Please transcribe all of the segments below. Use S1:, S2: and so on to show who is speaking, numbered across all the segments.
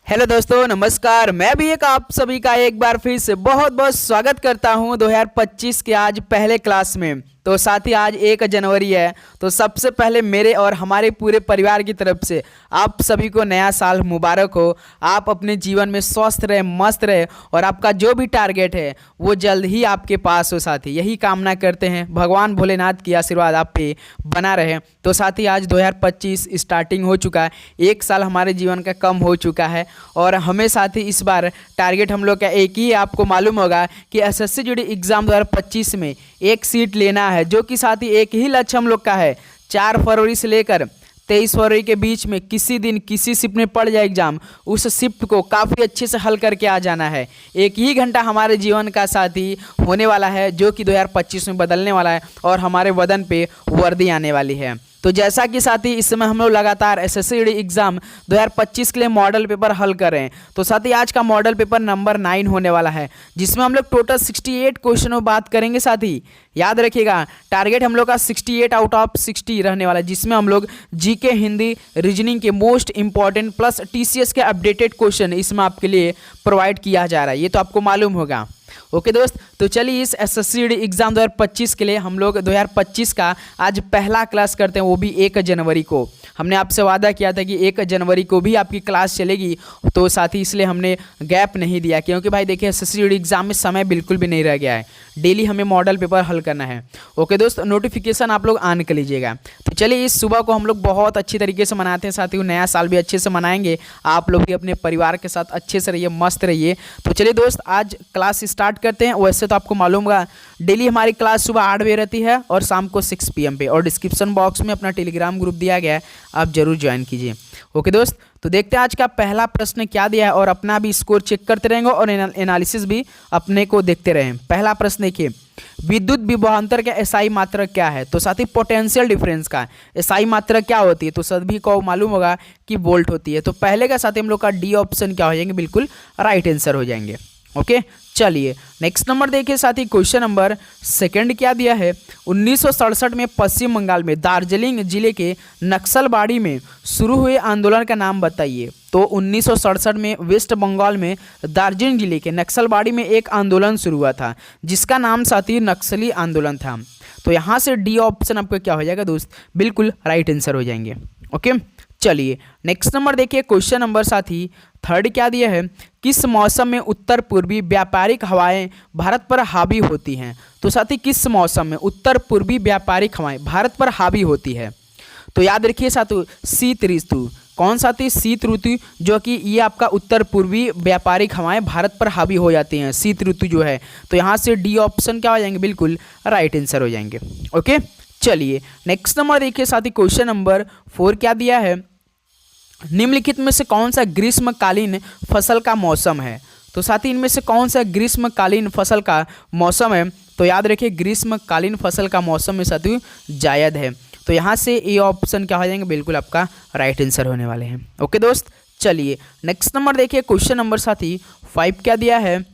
S1: Hello दोस्तों, नमस्कार। मैं भी एक आप सभी का एक बार फिर से बहुत बहुत स्वागत करता हूं 2025 के आज पहले क्लास में। तो साथ ही आज 1 जनवरी है, तो सबसे पहले मेरे और हमारे पूरे परिवार की तरफ से आप सभी को नया साल मुबारक हो। आप अपने जीवन में स्वस्थ रहे, मस्त रहे और आपका जो भी टारगेट है वो जल्द ही आपके पास हो। साथ ही यही कामना करते हैं, भगवान भोलेनाथ की आशीर्वाद आप पे बना रहे। तो साथ ही आज 2025 स्टार्टिंग हो चुका है, 1 साल हमारे जीवन का कम हो चुका है और हमें साथ ही इस बार टारगेट हम लोग का एक ही है। आपको मालूम होगा कि एसएससी जीडी एग्ज़ाम 2025 में एक सीट लेना है, जो कि साथ ही एक ही लक्ष्य हम लोग का है। 4 फरवरी से लेकर 23 फरवरी के बीच में किसी दिन किसी शिफ्ट में पड़ जाए एग्जाम, उस शिफ्ट को काफ़ी अच्छे से हल करके आ जाना है। एक ही घंटा हमारे जीवन का साथी होने वाला है, जो कि 2025 में बदलने वाला है और हमारे बदन पे वर्दी आने वाली है। तो जैसा कि साथी इस समय हम लोग लगातार एसएससी जीडी एग्ज़ाम 2025 के लिए मॉडल पेपर हल कर रहे हैं। तो साथ ही आज का मॉडल पेपर नंबर 9 होने वाला है, जिसमें हम लोग टोटल 68 क्वेश्चनों बात करेंगे। साथ ही याद रखिएगा, टारगेट हम लोग का 68 आउट ऑफ 60 रहने वाला है, जिसमें हम लोग जीके, हिंदी, रीजनिंग के मोस्ट इंपॉर्टेंट प्लस टीसीएस के अपडेटेड क्वेश्चन इसमें आपके लिए प्रोवाइड किया जा रहा है। ये तो आपको मालूम होगा। ओके दोस्त, तो चलिए इस एसएससी जीडी एग्ज़ाम 2025 के लिए हम लोग 2025 का आज पहला क्लास करते हैं, वो भी 1 जनवरी को। हमने आपसे वादा किया था कि 1 जनवरी को भी आपकी क्लास चलेगी, तो साथ ही इसलिए हमने गैप नहीं दिया, क्योंकि भाई देखिए एसएससी जीडी एग्ज़ाम में समय बिल्कुल भी नहीं रह गया है। डेली हमें मॉडल पेपर हल करना है। ओके दोस्त, नोटिफिकेशन आप लोग ऑन कर लीजिएगा। तो चलिए इस सुबह को हम लोग बहुत अच्छी तरीके से मनाते हैं, साथ ही नया साल भी अच्छे से मनाएंगे। आप लोग भी अपने परिवार के साथ अच्छे से रहिए, मस्त रहिए। तो चलिए दोस्त, आज क्लास स्टार्ट करते हैं। वैसे तो आपको मालूम होगा डेली हमारी क्लास सुबह 8 बजे रहती है और शाम को 6 PM पे, और डिस्क्रिप्शन बॉक्स में अपना टेलीग्राम ग्रुप दिया गया है, आप जरूर ज्वाइन कीजिए। ओके दोस्त, तो देखते हैं आज का पहला प्रश्न क्या दिया है और अपना भी स्कोर चेक करते रहेंगे और एनालिसिस भी अपने को देखते रहें। पहला प्रश्न देखिए, विद्युत विभवांतर का एसआई मात्रक क्या है? तो साथ ही पोटेंशियल डिफरेंस का एसआई मात्रक क्या होती है? तो सभी को मालूम होगा कि वोल्ट होती है। तो पहले का साथ ही हम लोग का डी ऑप्शन क्या हो जाएंगे, बिल्कुल राइट आंसर हो जाएंगे। ओके, चलिए नेक्स्ट नंबर देखिए साथी, क्वेश्चन नंबर 2 क्या दिया है। 1967 में पश्चिम बंगाल में दार्जिलिंग जिले के नक्सलबाड़ी में शुरू हुए आंदोलन का नाम बताइए। तो 1967 में वेस्ट बंगाल में दार्जिलिंग जिले के नक्सलबाड़ी में एक आंदोलन शुरू हुआ था, जिसका नाम साथी नक्सली आंदोलन था। तो यहाँ से डी ऑप्शन आपका क्या हो जाएगा दोस्त, बिल्कुल राइट आंसर हो जाएंगे। ओके, चलिए नेक्स्ट नंबर देखिए, क्वेश्चन नंबर साथी 3 क्या दिया है। किस मौसम में उत्तर पूर्वी व्यापारिक हवाएं भारत पर हावी होती हैं? तो साथी किस मौसम में उत्तर पूर्वी व्यापारिक हवाएं भारत पर हावी होती है? तो याद रखिए साथी, शीत ऋतु। कौन सा थी? शीत ऋतु, जो कि ये आपका उत्तर पूर्वी व्यापारिक हवाएं भारत पर हावी हो जाती हैं, शीत ऋतु जो है। तो यहाँ से डी ऑप्शन क्या हो जाएंगे, बिल्कुल राइट आंसर हो जाएंगे। ओके, चलिए नेक्स्ट नंबर देखिए साथी, क्वेश्चन नंबर 4 क्या दिया है। निम्नलिखित में से कौन सा ग्रीष्मकालीन फसल का मौसम है? तो साथी इनमें से कौन सा ग्रीष्मकालीन फसल का मौसम है? तो याद रखिए ग्रीष्मकालीन फसल का मौसम में साथी जायद है। तो यहाँ से ए ऑप्शन क्या हो जाएंगे, बिल्कुल आपका राइट आंसर होने वाले हैं। ओके दोस्त, चलिए नेक्स्ट नंबर देखिए, क्वेश्चन नंबर साथी 5 क्या दिया है।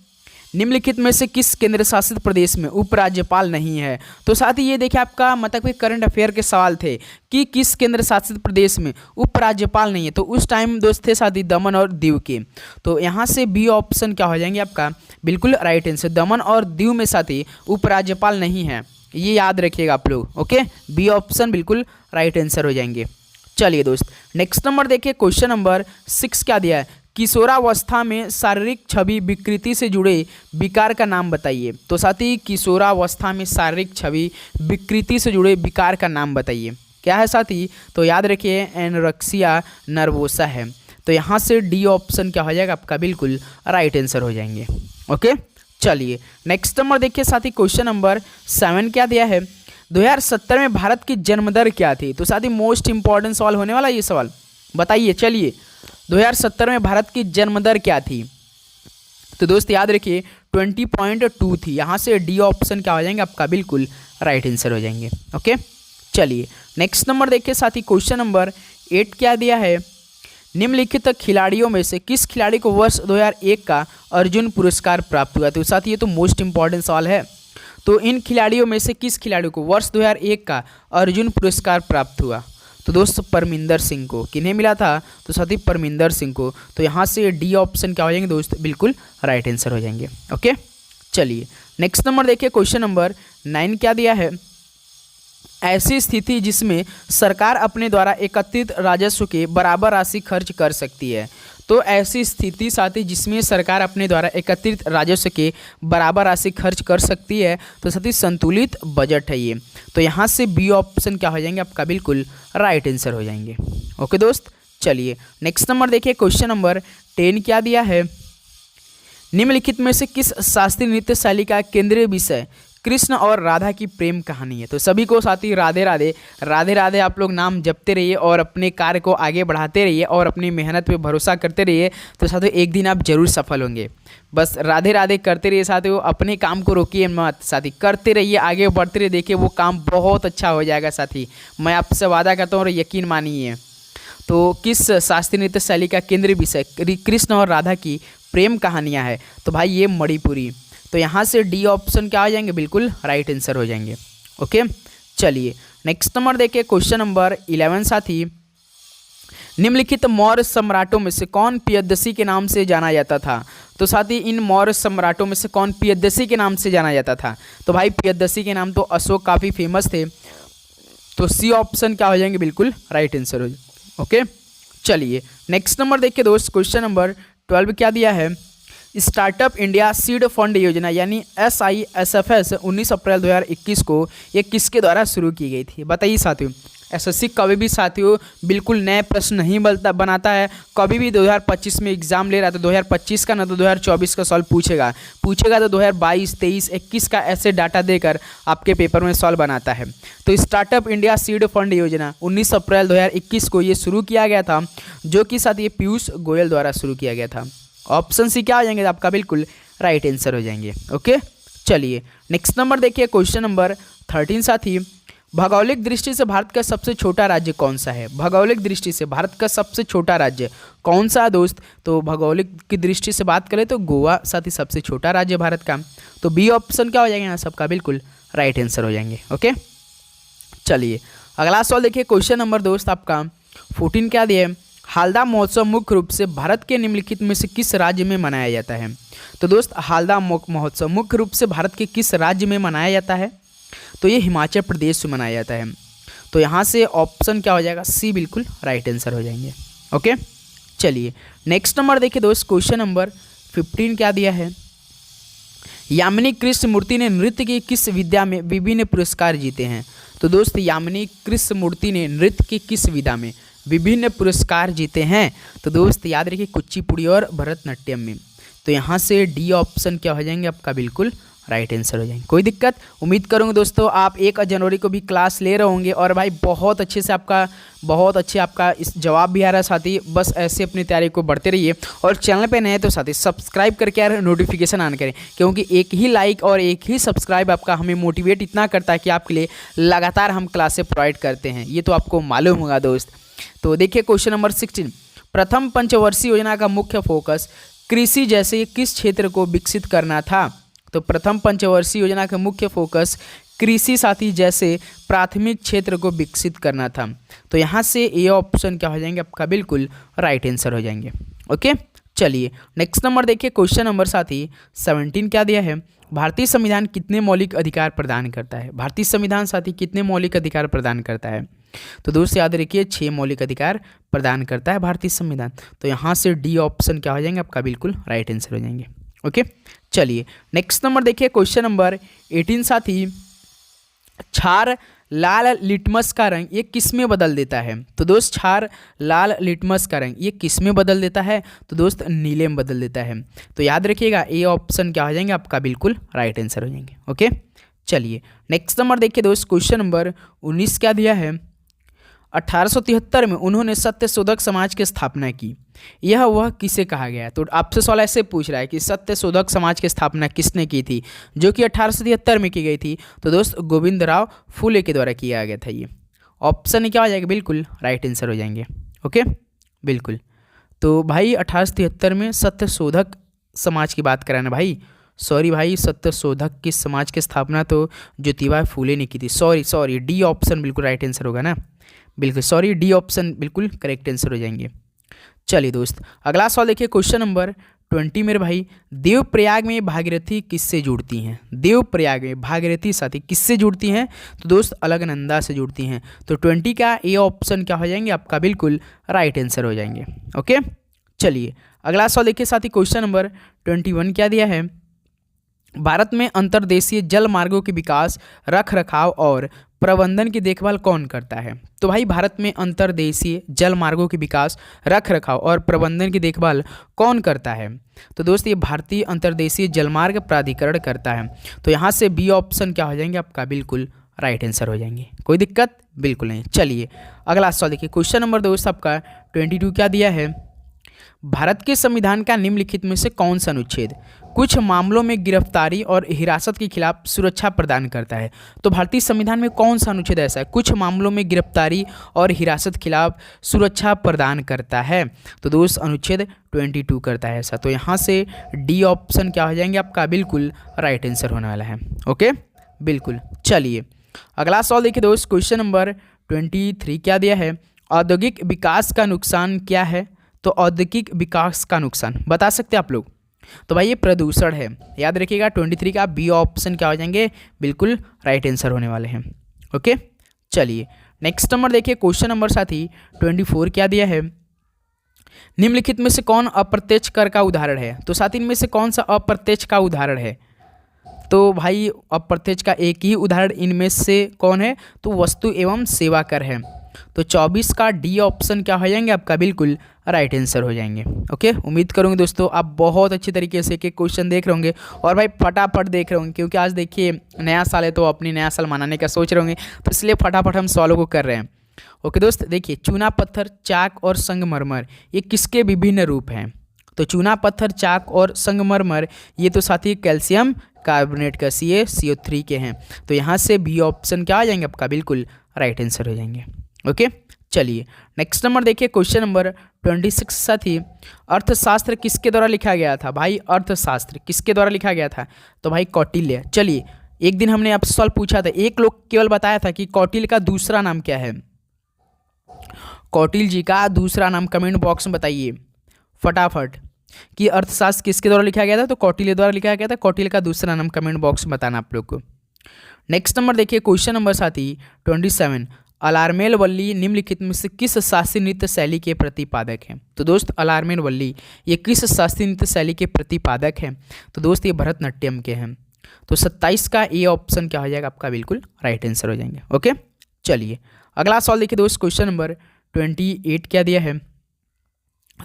S1: निम्नलिखित में से किस केंद्र शासित प्रदेश में उपराज्यपाल नहीं है? तो साथ ही ये देखिए आपका मतलब कि करंट अफेयर के सवाल थे कि किस केंद्र शासित प्रदेश में उपराज्यपाल नहीं है। तो उस टाइम दोस्त थे साथ ही दमन और दीव के। तो यहाँ से बी ऑप्शन क्या हो जाएंगे आपका, बिल्कुल राइट आंसर। दमन और दीव में साथ ही उपराज्यपाल नहीं है, ये याद रखिएगा आप लोग। ओके, बी ऑप्शन बिल्कुल राइट आंसर हो जाएंगे। चलिए दोस्त नेक्स्ट नंबर देखिए, क्वेश्चन नंबर 6 क्या दिया है। किशोरावस्था में शारीरिक छवि विकृति से जुड़े विकार का नाम बताइए। तो साथ ही किशोरावस्था में शारीरिक छवि विकृति से जुड़े विकार का नाम बताइए। क्या है साथी? तो याद रखिए एनोरेक्सिया नर्वोसा है। तो यहाँ से डी ऑप्शन क्या हो जाएगा आपका, बिल्कुल राइट आंसर हो जाएंगे। ओके, चलिए नेक्स्ट नंबर देखिए साथी, क्वेश्चन नंबर 7 क्या दिया है। 2070 में भारत की जन्म दर क्या थी? तो साथी मोस्ट इंपॉर्टेंट सवाल होने वाला ये सवाल, बताइए। चलिए 2070 में भारत की जन्म दर क्या थी? तो दोस्त याद रखिए 20.2 थी। यहाँ से डी ऑप्शन क्या हो जाएंगे आपका, बिल्कुल राइट आंसर हो जाएंगे। ओके, चलिए नेक्स्ट नंबर देखिए साथी, क्वेश्चन नंबर 8 क्या दिया है। निम्नलिखित खिलाड़ियों में से किस खिलाड़ी को वर्ष 2001 का अर्जुन पुरस्कार प्राप्त हुआ? तो साथ ये तो मोस्ट इंपॉर्टेंट सवाल है। तो इन खिलाड़ियों में से किस खिलाड़ी को वर्ष 2001 का अर्जुन पुरस्कार प्राप्त हुआ? तो दोस्त परमिंदर सिंह को। किन्हें मिला था? तो साथी परमिंदर सिंह को। तो यहाँ से डी ऑप्शन क्या हो जाएंगे दोस्त? बिल्कुल राइट आंसर हो जाएंगे। ओके, चलिए नेक्स्ट नंबर देखिए, क्वेश्चन नंबर 9 क्या दिया है? ऐसी स्थिति जिसमें सरकार अपने द्वारा एकत्रित राजस्व के बराबर राशि खर्च कर सकती है। तो ऐसी स्थिति साथी जिसमें सरकार अपने द्वारा एकत्रित राजस्व के बराबर राशि खर्च कर सकती है, तो साथी संतुलित बजट है ये। तो यहाँ से बी ऑप्शन क्या हो जाएंगे आपका? बिल्कुल राइट आंसर हो जाएंगे। ओके दोस्त, चलिए नेक्स्ट नंबर देखिए, क्वेश्चन नंबर 10 क्या दिया है? निम्नलिखित में से किस शास्त्रीय नृत्य शैली का केंद्रीय विषय कृष्ण और राधा की प्रेम कहानी है? तो सभी को साथी राधे राधे, राधे राधे आप लोग नाम जपते रहिए और अपने कार्य को आगे बढ़ाते रहिए और अपनी मेहनत पे भरोसा करते रहिए। तो साथियों एक दिन आप जरूर सफल होंगे। बस राधे राधे करते रहिए साथियों, अपने काम को रोकिए मत साथी, करते रहिए, आगे बढ़ते रहिए, देखिए वो काम बहुत अच्छा हो जाएगा साथी, मैं आपसे वादा करता हूँ और यकीन मानिए। तो किस शास्त्रीय नृत्य शैली का केंद्रीय विषय कृष्ण और राधा की प्रेम कहानियाँ है? तो भाई ये मणिपुरी। तो यहाँ से डी ऑप्शन क्या हो जाएंगे? बिल्कुल राइट आंसर हो जाएंगे। ओके, चलिए नेक्स्ट नंबर देखिए, क्वेश्चन नंबर 11 साथी, निम्नलिखित मौर्य सम्राटों में से कौन पियदसी के नाम से जाना जाता था? तो साथी इन मौर्य सम्राटों में से कौन पियदसी के नाम से जाना जाता था? तो भाई पियदसी के नाम तो अशोक काफ़ी फेमस थे। तो सी ऑप्शन क्या हो जाएंगे? बिल्कुल राइट आंसर हो जाएंगे। ओके, चलिए नेक्स्ट नंबर देखिए दोस्त, क्वेश्चन नंबर 12 क्या दिया है? स्टार्टअप इंडिया सीड फंड योजना यानी SISFS 19 अप्रैल 2021 को ये किसके द्वारा शुरू की गई थी? बताइए साथियों। SSC कभी भी साथियों बिल्कुल नए प्रश्न नहीं बनाता है। कभी भी 2025 में एग्जाम ले रहा है तो 2025 का ना तो 2024 का सॉल्व पूछेगा तो 2022, 23, 21 का ऐसे डाटा देकर आपके पेपर में सॉल्व बनाता है। तो स्टार्टअप इंडिया सीड फंड योजना 19 अप्रैल 2021 को ये शुरू किया गया था, जो कि साथ ये पीयूष गोयल द्वारा शुरू किया गया था। ऑप्शन सी क्या हो जाएंगे आपका? बिल्कुल राइट आंसर हो जाएंगे। ओके, चलिए नेक्स्ट नंबर देखिए, क्वेश्चन नंबर 13 साथी, भौगोलिक दृष्टि से भारत का सबसे छोटा राज्य कौन सा है? भौगोलिक दृष्टि से भारत का सबसे छोटा राज्य कौन सा है दोस्त? तो भौगोलिक की दृष्टि से बात करें तो गोवा साथी सबसे छोटा राज्य भारत का। तो बी ऑप्शन क्या हो जाएगा यहाँ सबका? बिल्कुल राइट आंसर हो जाएंगे। ओके, चलिए अगला सवाल देखिए, क्वेश्चन नंबर दोस्त आपका 14 क्या दिया है? हालदा महोत्सव मुख्य रूप से भारत के निम्नलिखित में से किस राज्य में मनाया जाता है? तो दोस्त हालदा महोत्सव मुख्य रूप से भारत के किस राज्य में मनाया जाता है? तो ये हिमाचल प्रदेश में मनाया जाता है। तो यहाँ से ऑप्शन क्या हो जाएगा? सी बिल्कुल राइट आंसर हो जाएंगे। ओके, चलिए नेक्स्ट नंबर देखिए दोस्त, क्वेश्चन नंबर 15 क्या दिया है? यामिनी कृष्णमूर्ति ने नृत्य की किस विधा में विभिन्न पुरस्कार जीते हैं? तो दोस्त यामिनी कृष्णमूर्ति ने नृत्य की किस विधा में विभिन्न पुरस्कार जीते हैं? तो दोस्त याद रखिए कुचिपुड़ी और भरतनाट्यम में। तो यहाँ से डी ऑप्शन क्या हो जाएंगे आपका? बिल्कुल राइट आंसर हो जाएंगे। कोई दिक्कत? उम्मीद करूँगा दोस्तों आप 1 जनवरी को भी क्लास ले रहे होंगे और भाई बहुत अच्छे से आपका इस जवाब भी आ रहा है साथी। बस ऐसे अपनी तैयारी को बढ़ते रहिए और चैनल पे नए तो साथी सब्सक्राइब करके यार नोटिफिकेशन ऑन करें, क्योंकि एक ही लाइक और एक ही सब्सक्राइब आपका हमें मोटिवेट इतना करता है कि आपके लिए लगातार हम क्लासें प्रोवाइड करते हैं, ये तो आपको मालूम होगा दोस्त। तो देखिए क्वेश्चन नंबर 16, प्रथम पंचवर्षीय योजना का मुख्य फोकस कृषि जैसे किस क्षेत्र को विकसित करना था? तो प्रथम पंचवर्षीय योजना का मुख्य फोकस कृषि साथी जैसे प्राथमिक क्षेत्र को विकसित करना था। तो यहाँ से ए ऑप्शन क्या हो जाएंगे आपका? बिल्कुल राइट आंसर हो जाएंगे। ओके, चलिए नेक्स्ट नंबर देखिए, क्वेश्चन नंबर साथी 17 क्या दिया है? भारतीय संविधान कितने मौलिक अधिकार प्रदान करता है? भारतीय संविधान साथी कितने मौलिक अधिकार प्रदान करता है? तो दोस्त याद रखिए 6 मौलिक अधिकार प्रदान करता है भारतीय संविधान। तो यहाँ से डी ऑप्शन क्या हो जाएंगे आपका? बिल्कुल राइट आंसर हो जाएंगे। ओके, चलिए नेक्स्ट नंबर देखिए, क्वेश्चन नंबर 18 साथी, क्षार लाल लिटमस का रंग ये किस में बदल देता है? तो दोस्त क्षार लाल लिटमस का रंग ये किस में बदल देता है? तो दोस्त नीले में बदल देता है। तो याद रखिएगा ए ऑप्शन क्या हो जाएंगे आपका? बिल्कुल राइट आंसर हो जाएंगे। ओके, चलिए नेक्स्ट नंबर देखिए दोस्त, क्वेश्चन नंबर 19 क्या दिया है? 1873 में उन्होंने सत्यशोधक समाज की स्थापना की, यह वह किसे कहा गया? तो आपसे सवाल ऐसे पूछ रहा है कि सत्यशोधक समाज की स्थापना किसने की थी, जो कि 1873 में की गई थी? तो दोस्त गोविंद राव फुले के द्वारा किया गया था। ये ऑप्शन क्या हो जाएगा? बिल्कुल राइट आंसर हो जाएंगे। ओके, बिल्कुल। तो भाई 1873 में सत्यशोधक समाज की बात कराना भाई, सॉरी भाई, सत्यशोधक की समाज की स्थापना तो ज्योतिबा फुले ने की थी। सॉरी डी ऑप्शन बिल्कुल राइट आंसर होगा ना। बिल्कुल सॉरी, डी ऑप्शन बिल्कुल करेक्ट आंसर हो जाएंगे। चलिए दोस्त, अगला सवाल देखिए, क्वेश्चन नंबर 20 मेरे भाई, देवप्रयाग में भागीरथी किससे जुड़ती हैं? देवप्रयाग में भागीरथी साथी किससे जुड़ती हैं? तो दोस्त अलकनंदा से जुड़ती हैं। तो 20 का ए ऑप्शन क्या हो जाएंगे आपका? बिल्कुल राइट आंसर हो जाएंगे। ओके, चलिए अगला सवाल देखिए साथी, क्वेश्चन नंबर 21 क्या दिया है? भारत में अंतर्देशीय जल मार्गों के विकास, रख रखाव और प्रबंधन की देखभाल कौन करता है? तो भाई भारत में अंतर्देशीय जल मार्गों के विकास, रख रखाव और प्रबंधन की देखभाल कौन करता है? तो दोस्त ये भारतीय अंतर्देशीय जलमार्ग प्राधिकरण करता है। तो यहाँ से बी ऑप्शन क्या हो जाएंगे आपका? बिल्कुल राइट आंसर हो जाएंगे। कोई दिक्कत बिल्कुल नहीं। चलिए अगला सवाल देखिए, क्वेश्चन नंबर दोस्त आपका 22 क्या दिया है? भारत के संविधान का निम्नलिखित में से कौन सा अनुच्छेद कुछ मामलों में गिरफ्तारी और हिरासत के खिलाफ सुरक्षा प्रदान करता है? तो भारतीय संविधान में कौन सा अनुच्छेद ऐसा है कुछ मामलों में गिरफ्तारी और हिरासत के खिलाफ सुरक्षा प्रदान करता है? तो दोस्त अनुच्छेद 22 करता है ऐसा। तो यहाँ से डी ऑप्शन क्या हो जाएंगे आपका? बिल्कुल राइट आंसर होने वाला है। ओके, बिल्कुल। चलिए अगला सवाल देखिए दोस्त, क्वेश्चन नंबर 23 क्या दिया है? औद्योगिक विकास का नुकसान क्या है? तो औद्योगिक विकास का नुकसान बता सकते हैं आप लोग? तो भाई ये प्रदूषण है। याद रखिएगा 23 का बी ऑप्शन क्या हो जाएंगे? बिल्कुल राइट आंसर होने वाले हैं। ओके, चलिए नेक्स्ट नंबर देखिए, क्वेश्चन नंबर साथी 24 क्या दिया है? निम्नलिखित में से कौन अप्रत्यक्ष कर का उदाहरण है? तो साथी इनमें से कौन सा अप्रत्यक्ष का उदाहरण है? तो भाई अप्रत्यक्ष का एक ही उदाहरण इनमें से कौन है? तो वस्तु एवं सेवा कर है। तो 24 का डी ऑप्शन क्या हो जाएंगे आपका? बिल्कुल राइट आंसर हो जाएंगे। ओके, उम्मीद करूँगी दोस्तों आप बहुत अच्छी तरीके से एक क्वेश्चन देख रहे होंगे और भाई फटाफट देख रहे होंगे, क्योंकि आज देखिए नया साल है तो अपनी नया साल मनाने का सोच रहे होंगे, तो इसलिए फटाफट हम सवालों को कर रहे हैं। ओके दोस्त, देखिए चूना पत्थर, चाक और संगमरमर ये किसके विभिन्न रूप हैं? तो चूना पत्थर, चाक और संगमरमर ये तो साथी कैल्शियम कार्बोनेट का CaCO3 के हैं। तो यहाँ से बी ऑप्शन क्या आ जाएंगे आपका? बिल्कुल राइट आंसर हो जाएंगे। ओके, चलिए नेक्स्ट नंबर देखिए, क्वेश्चन नंबर 26 साथी, अर्थशास्त्र किसके द्वारा लिखा गया था? भाई अर्थशास्त्र किसके द्वारा लिखा गया था? तो भाई कौटिल्य। चलिए एक दिन हमने आपसे सवाल पूछा था, एक लोग केवल बताया था कि कौटिल्य का दूसरा नाम क्या है? कौटिल्य जी का दूसरा नाम कमेंट बॉक्स में बताइए फटाफट कि अर्थशास्त्र किसके द्वारा लिखा गया था? तो कौटिल्य द्वारा लिखा गया था। कौटिल्य का दूसरा नाम कमेंट बॉक्स में बताना आप लोग को। नेक्स्ट नंबर देखिए, क्वेश्चन नंबर साथी 27, अलारमेल वल्ली निम्नलिखित में से किस शास्त्रीय नृत्य शैली के प्रतिपादक हैं? तो दोस्त अलारमेल वल्ली ये किस शास्त्रीय नृत्य शैली के प्रतिपादक हैं? तो दोस्त ये भरतनाट्यम के हैं। तो 27 का ए ऑप्शन क्या हो जाएगा आपका? बिल्कुल राइट आंसर हो जाएंगे। ओके, चलिए अगला सवाल देखिए दोस्त, क्वेश्चन नंबर 28 क्या दिया है?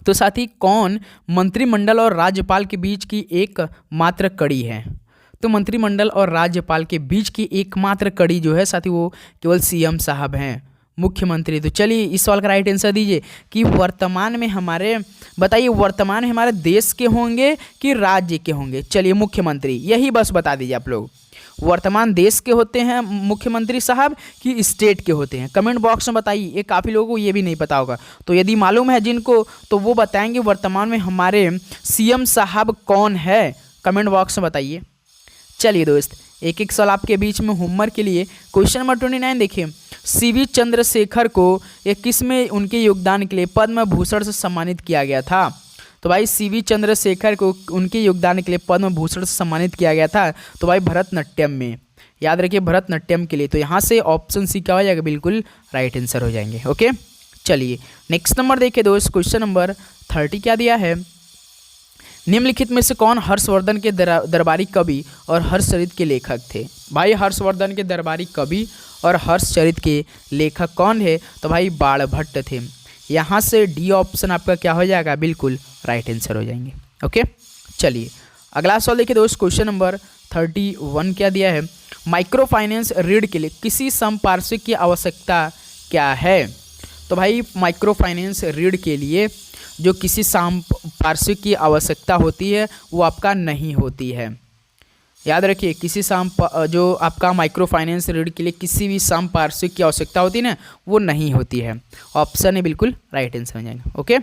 S1: तो साथी कौन मंत्रिमंडल और राज्यपाल के बीच की एकमात्र कड़ी है? तो मंत्रिमंडल और राज्यपाल के बीच की एकमात्र कड़ी जो है साथी वो केवल CM साहब हैं, मुख्यमंत्री। तो चलिए इस सवाल का राइट आंसर दीजिए कि वर्तमान में हमारे बताइए, वर्तमान में हमारे देश के होंगे कि राज्य के होंगे? चलिए मुख्यमंत्री, यही बस बता दीजिए आप लोग, वर्तमान देश के होते हैं मुख्यमंत्री साहब कि स्टेट के होते हैं? कमेंट बॉक्स में बताइए, ये काफ़ी लोगों को ये भी नहीं पता होगा। तो यदि मालूम है जिनको तो वो बताएंगे वर्तमान में हमारे CM साहब कौन है, कमेंट बॉक्स में बताइए। चलिए दोस्त एक एक सवाल आपके बीच में होमवर्क के लिए, क्वेश्चन नंबर 29 देखिए, CV चंद्रशेखर को ये किस में उनके योगदान के लिए पद्म भूषण से सम्मानित किया गया था? तो भाई CV चंद्रशेखर को उनके योगदान के लिए पद्म भूषण से सम्मानित किया गया था। तो भाई भरतनाट्यम में, याद रखिए भरतनाट्यम के लिए। तो यहाँ से ऑप्शन सी क्या हो जाएगा? बिल्कुल राइट आंसर हो जाएंगे। ओके, चलिए नेक्स्ट नंबर देखिए दोस्त, क्वेश्चन नंबर 30 क्या दिया है? निम्नलिखित में से कौन हर्षवर्धन के दरबारी कवि और हर्षचरित के लेखक थे? भाई हर्षवर्धन के दरबारी कवि और हर्षचरित के लेखक कौन है? तो भाई बाणभट्ट थे। यहाँ से डी ऑप्शन आपका क्या हो जाएगा? बिल्कुल राइट आंसर हो जाएंगे। ओके, चलिए अगला सवाल देखिए दोस्त, क्वेश्चन नंबर 31 क्या दिया है? माइक्रो फाइनेंस ऋण के लिए किसी संपार्श्विक की आवश्यकता क्या है? तो भाई माइक्रो फाइनेंस ऋण के लिए जो किसी संपार्श्विक की आवश्यकता होती है वो आपका नहीं होती है। याद रखिए किसी जो आपका माइक्रो फाइनेंस ऋण के लिए किसी भी संपार्श्विक की आवश्यकता होती है ना, वो नहीं होती है। ऑप्शन है बिल्कुल राइट आंसर हो जाएगा। ओके,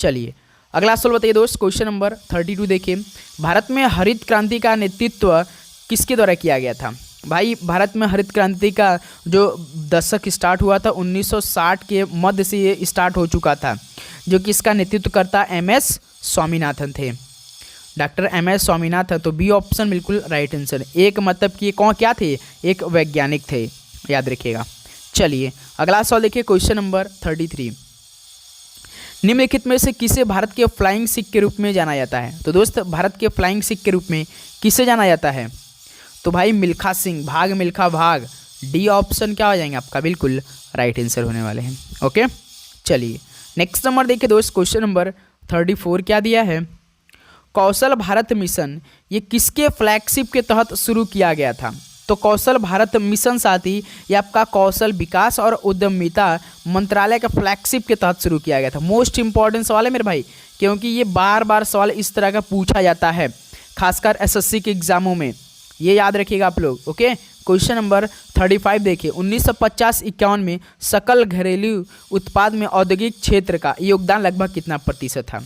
S1: चलिए अगला सवाल बताइए दोस्त, क्वेश्चन नंबर 32 देखिए, भारत में हरित क्रांति का नेतृत्व किसके द्वारा किया गया था? भाई भारत में हरित क्रांति का जो दशक स्टार्ट हुआ था 1960 के मध्य से ये स्टार्ट हो चुका था, जो कि इसका नेतृत्व करता MS स्वामीनाथन थे, डॉक्टर MS स्वामीनाथन। तो बी ऑप्शन बिल्कुल राइट आंसर। एक मतलब कि कौन क्या थे, एक वैज्ञानिक थे, याद रखिएगा। चलिए अगला सवाल देखिए, क्वेश्चन नंबर 33। निम्नलिखित में से किसे भारत के फ्लाइंग सिख के रूप में जाना जाता है? तो दोस्त भारत के फ्लाइंग सिख के रूप में किसे जाना जाता है? तो भाई मिल्खा सिंह, भाग मिल्खा भाग। डी ऑप्शन क्या हो जाएंगे आपका, बिल्कुल राइट आंसर होने वाले हैं। ओके चलिए नेक्स्ट नंबर देखिए दोस्त, क्वेश्चन नंबर 34 क्या दिया है? कौशल भारत मिशन ये किसके फ्लैगशिप के तहत शुरू किया गया था? तो कौशल भारत मिशन साथी ये आपका कौशल विकास और उद्यमिता मंत्रालय के फ्लैगशिप के तहत शुरू किया गया था। मोस्ट इंपॉर्टेंट सवाल है मेरे भाई, क्योंकि ये बार बार सवाल इस तरह का पूछा जाता है, खासकर SSC के एग्जामों में, ये याद रखिएगा आप लोग। ओके क्वेश्चन नंबर 35 देखिए, 1950-51 में सकल घरेलू उत्पाद में औद्योगिक क्षेत्र का योगदान लगभग कितना प्रतिशत था?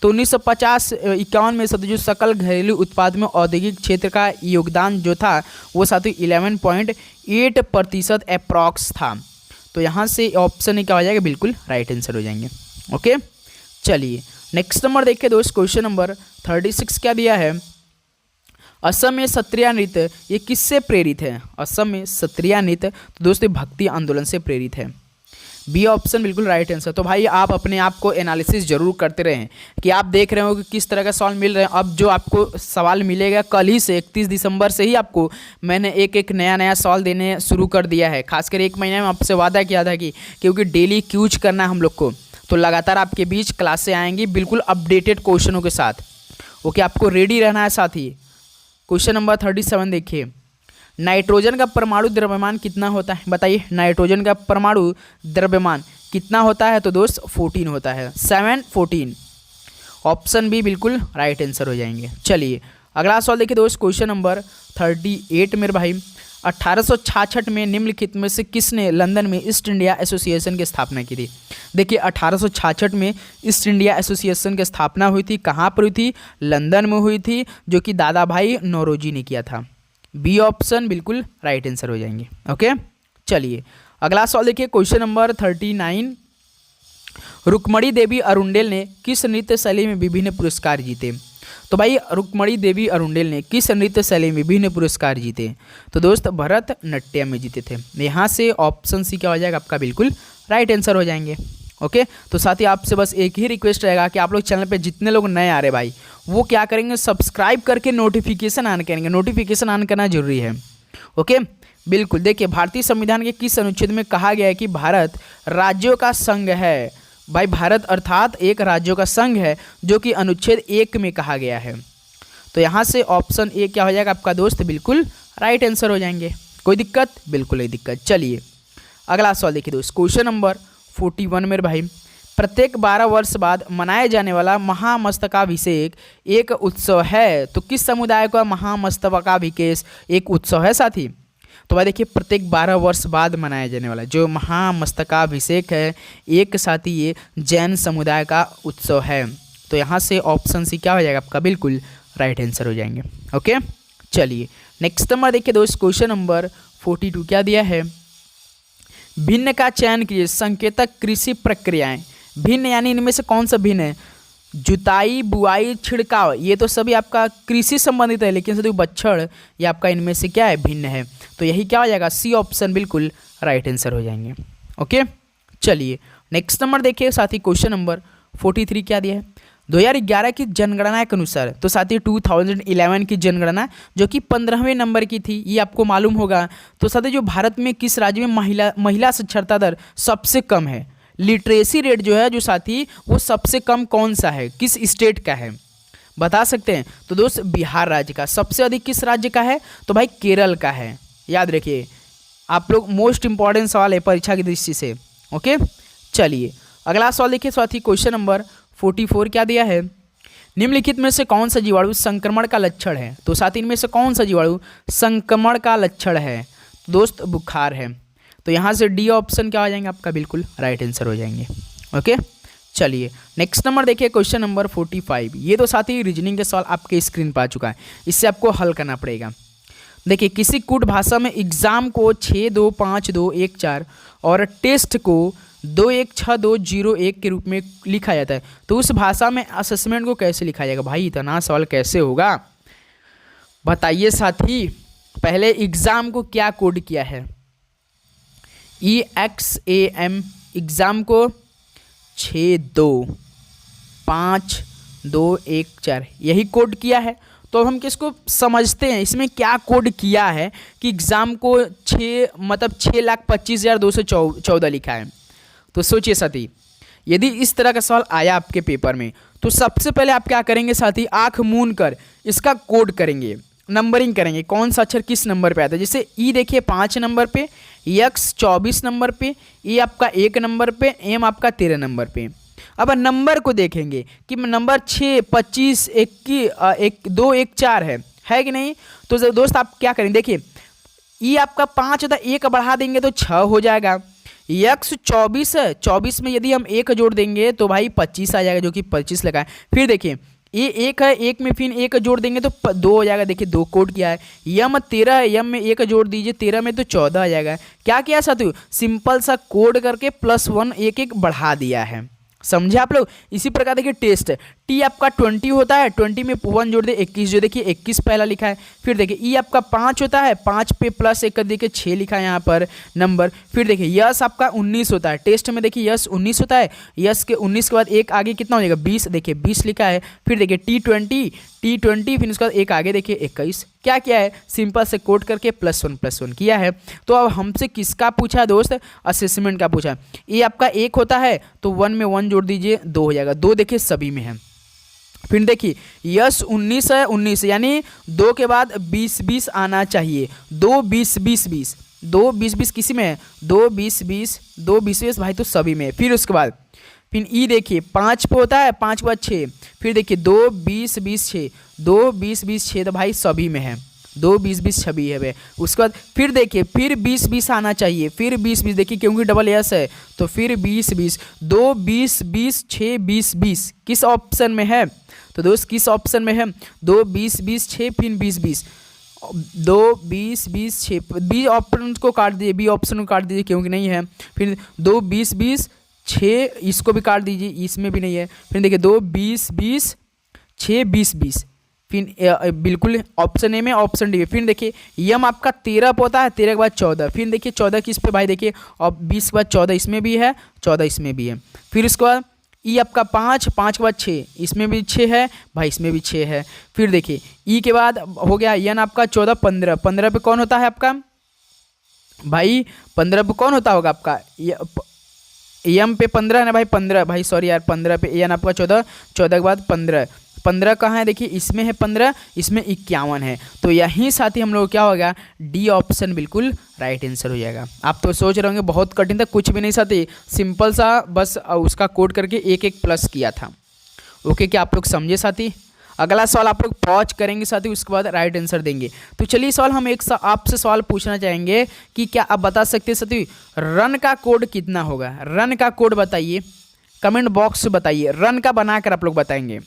S1: तो 1950-51 में जो सकल घरेलू उत्पाद में औद्योगिक क्षेत्र का योगदान जो था वो साथी 11.8% अप्रॉक्स था। तो यहाँ से ऑप्शन क्या हो जाएगा, बिल्कुल राइट आंसर हो जाएंगे। ओके चलिए नेक्स्ट नंबर देखिए दोस्त, क्वेश्चन नंबर 36 क्या दिया है? असम में सत्रिया नृत्य ये किससे प्रेरित है? असम में सत्रिया नृत्य तो दोस्तों भक्ति आंदोलन से प्रेरित है। बी ऑप्शन बिल्कुल राइट आंसर। तो भाई आप अपने आप को एनालिसिस जरूर करते रहें कि आप देख रहे हो कि किस तरह का सवाल मिल रहे हैं। अब जो आपको सवाल मिलेगा कल ही से 31 दिसंबर से ही आपको मैंने एक नया सवाल देने शुरू कर दिया है। खासकर एक महीने में आपसे वादा किया था कि क्योंकि डेली क्यूज करना है हम लोग को, तो लगातार आपके बीच क्लासें आएंगी बिल्कुल अपडेटेड क्वेश्चनों के साथ। ओके आपको रेडी रहना है साथी। क्वेश्चन नंबर 37 देखिए, नाइट्रोजन का परमाणु द्रव्यमान कितना होता है? बताइए नाइट्रोजन का परमाणु द्रव्यमान कितना होता है? तो दोस्त 14 होता है, 714। ऑप्शन बी बिल्कुल राइट आंसर हो जाएंगे। चलिए अगला सवाल देखिए दोस्त, क्वेश्चन नंबर 38 मेरे भाई, 1866 में निम्नलिखित में से किसने लंदन में ईस्ट इंडिया एसोसिएशन की स्थापना की थी? देखिए 1866 में ईस्ट इंडिया एसोसिएशन की स्थापना हुई थी, कहाँ पर हुई थी? लंदन में हुई थी, जो कि दादा भाई नौरोजी ने किया था। बी ऑप्शन बिल्कुल राइट आंसर हो जाएंगे। ओके चलिए अगला सवाल देखिए, क्वेश्चन नंबर 39, रुक्मणी देवी अरुंडेल ने किस नृत्य शैली में विभिन्न पुरस्कार जीते? तो भाई रुक्मणी देवी अरुंडेल ने किस नृत्य शैली में विभिन्न पुरस्कार जीते? तो दोस्त भरतनाट्यम में जीते थे। यहाँ से ऑप्शन सी क्या हो जाएगा आपका, बिल्कुल राइट आंसर हो जाएंगे। ओके तो साथ ही आपसे बस एक ही रिक्वेस्ट रहेगा कि आप लोग चैनल पे जितने लोग नए आ रहे भाई वो क्या करेंगे, सब्सक्राइब करके नोटिफिकेशन ऑन करेंगे। नोटिफिकेशन ऑन करना जरूरी है। ओके बिल्कुल देखिए, भारतीय संविधान के किस अनुच्छेद में कहा गया है कि भारत राज्यों का संघ है? भाई भारत अर्थात एक राज्यों का संघ है, जो कि अनुच्छेद 1 में कहा गया है। तो यहाँ से ऑप्शन ए क्या हो जाएगा आपका दोस्त, बिल्कुल राइट आंसर हो जाएंगे। कोई दिक्कत? बिल्कुल नहीं दिक्कत। चलिए अगला सवाल देखिए दोस्त, क्वेश्चन नंबर 41 मेरे भाई, प्रत्येक 12 वर्ष बाद मनाए जाने वाला महामस्तकाभिषेक एक उत्सव है, तो किस समुदाय का महामस्तकाभिषेक एक उत्सव है साथी? तो भाई देखिए प्रत्येक 12 वर्ष बाद मनाया जाने वाला जो महामस्तकाभिषेक है एक साथी ये जैन समुदाय का उत्सव है। तो यहाँ से ऑप्शन सी क्या हो जाएगा आपका, बिल्कुल राइट आंसर हो जाएंगे। ओके चलिए नेक्स्ट नंबर देखिए दोस्त, क्वेश्चन नंबर 42 क्या दिया है? भिन्न का चयन कीजिए, संकेतक कृषि प्रक्रियाएं। भिन्न यानी इनमें से कौन सा भिन्न है? जुताई, बुआई, छिड़काव, ये तो सभी आपका कृषि संबंधित है, लेकिन सभी बच्छड़ ये आपका इनमें से क्या है, भिन्न है। तो यही क्या हो जाएगा, सी ऑप्शन बिल्कुल राइट आंसर हो जाएंगे। ओके चलिए नेक्स्ट नंबर देखिए साथी, क्वेश्चन नंबर 43 क्या दिया है? 2011 की जनगणना के अनुसार, तो साथी 2011 की जनगणना जो कि 15वें नंबर की थी, ये आपको मालूम होगा। तो साथी जो भारत में किस राज्य में महिला साक्षरता दर सबसे कम है? लिटरेसी रेट जो है जो साथी वो सबसे कम कौन सा है, किस स्टेट का है, बता सकते हैं? तो दोस्त बिहार राज्य का। सबसे अधिक किस राज्य का है? तो भाई केरल का है। याद रखिए आप लोग, मोस्ट इंपॉर्टेंट सवाल है परीक्षा की दृष्टि से। ओके चलिए अगला सवाल देखिए साथी, क्वेश्चन नंबर 44 क्या दिया है? निम्नलिखित में से कौन सा जीवाणु संक्रमण का लक्षण है? तो साथी इनमें से कौन सा जीवाणु संक्रमण का लक्षण है? दोस्त बुखार है। तो यहाँ से डी ऑप्शन क्या हो जाएंगे आपका, बिल्कुल राइट आंसर हो जाएंगे। ओके चलिए नेक्स्ट नंबर देखिए, क्वेश्चन नंबर 45। ये तो साथी रीजनिंग के सवाल आपके स्क्रीन पर आ चुका है, इससे आपको हल करना पड़ेगा। देखिए किसी कूट भाषा में एग्ज़ाम को 625214 और टेस्ट को 216201 के रूप में लिखा जाता है, तो उस भाषा में असेसमेंट को कैसे लिखा जाएगा? भाई इतना सवाल कैसे होगा बताइए साथी। पहले एग्ज़ाम को क्या कोड किया है? EXAM, एग्ज़ाम को 625214 यही कोड किया है। तो अब हम किसको समझते हैं इसमें क्या कोड किया है कि एग्ज़ाम को 6,25,214 लिखा है। तो सोचिए साथी, यदि इस तरह का सवाल आया आपके पेपर में तो सबसे पहले आप क्या करेंगे साथी? आंख मूंद कर इसका कोड करेंगे, नंबरिंग करेंगे, कौन सा अक्षर किस नंबर पे आता है। जैसे ई देखिए 5 नंबर पे, एक्स 24 नंबर पे, ए आपका 1 नंबर पे, एम आपका 13 नंबर पे। अब नंबर को देखेंगे कि नंबर 6, 25, 2, 1, 4 है कि नहीं। तो दोस्त आप क्या करेंगे, देखिए ई आपका 5 होता है, 1 बढ़ा देंगे तो 6 हो जाएगा। एक्स 24 है, 24 में यदि हम 1 जोड़ देंगे तो भाई 25 आ जाएगा, जो कि 25 लगा है। फिर देखिए ये 1 है, 1 में फिर 1 जोड़ देंगे तो 2 हो जाएगा। देखिए 2 कोड किया है। यम 13 है, यम में 1 जोड़ दीजिए 13 में तो 14 आ जाएगा। क्या किया साथियों? सिंपल सा कोड करके +1 1 बढ़ा दिया है। समझे आप लोग? इसी प्रकार देखिए टेस्ट टी आपका 20 होता है, 20 में 1 जोड़ दे 21, जो देखिए 21 पहला लिखा है। फिर देखिए ई आपका 5 होता है, 5 पे +1 कर देखिए 6 लिखा है यहाँ पर नंबर। फिर देखिए यस आपका 19 होता है, टेस्ट में देखिए यस 19 होता है, यस के 19 के बाद एक आगे कितना हो जाएगा? 20, देखिए 20 लिखा है। फिर देखिए T20 फिर उसके बाद एक आगे देखिए 21। क्या किया है? सिंपल से कोड करके +1 किया है। तो अब हमसे किसका पूछा है दोस्त? असेसमेंट का पूछा है। ये आपका 1 होता है तो 1 में 1 जोड़ दीजिए 2 हो जाएगा। 2 देखिए सभी में है। फिर देखिए यस 19 है, 19 यानी 2 के बाद 20 आना चाहिए। 2 20 20 2 20 किसी में है? 2 20 भाई तो सभी में है। फिर उसके बाद फिर ई देखिए 5 पे होता है, 5 के बाद 6। फिर देखिए 2 20 6, 2 20 6 तो भाई सभी में है। 2 20 छवि है भाई। उसके बाद फिर देखिए फिर 20 आना चाहिए। फिर 20 देखिए क्योंकि डबल एस है तो फिर 20 2 20 6 20 किस ऑप्शन में है? तो दोस्त किस ऑप्शन में है? 2 20 6 फिर 20 2 20 6 बी ऑप्शन को काट दीजिए, बी ऑप्शन को काट दीजिए क्योंकि नहीं है। फिर 2 20 6 इसको भी काट दीजिए, इसमें भी नहीं है। फिर देखिए 2 20 6 20 फिर बिल्कुल ऑप्शन ए में, ऑप्शन डी में। फिर देखिए यम आपका 13 पे होता है, 13 के बाद 14। फिर देखिए 14 किस पे भाई? देखिए और 20 के बाद 14 इसमें भी है, 14 इसमें भी है। फिर इसके बाद ई आपका 5 के बाद 6, इसमें भी 6 है भाई, इसमें भी 6 है। फिर देखिए ई के बाद हो गया यन आपका 14 15 पे कौन होता है आपका भाई? 15 पे कौन होता होगा आपका? एम पे 15 है ना भाई, 15 भाई सॉरी यार 15 पे एन आपका 14 के बाद 15 कहाँ है? देखिए इसमें है 15, इसमें 51 है। तो यहीं साथ ही हम लोग क्या होगा? डी ऑप्शन बिल्कुल राइट आंसर हो जाएगा। आप तो सोच रहे होंगे बहुत कठिन था, कुछ भी नहीं साथी, सिंपल सा बस उसका कोड करके 1 प्लस किया था। ओके, क्या आप लोग समझे साथी? अगला सवाल आप लोग पॉज करेंगे साथी, उसके बाद राइट आंसर देंगे। तो चलिए सवाल हम आपसे सवाल पूछना चाहेंगे कि क्या आप बता सकते हैं साथी रन का कोड कितना होगा? रन का कोड बताइए, कमेंट बॉक्स बताइए। रन का बनाकर आप लोग बताएंगे,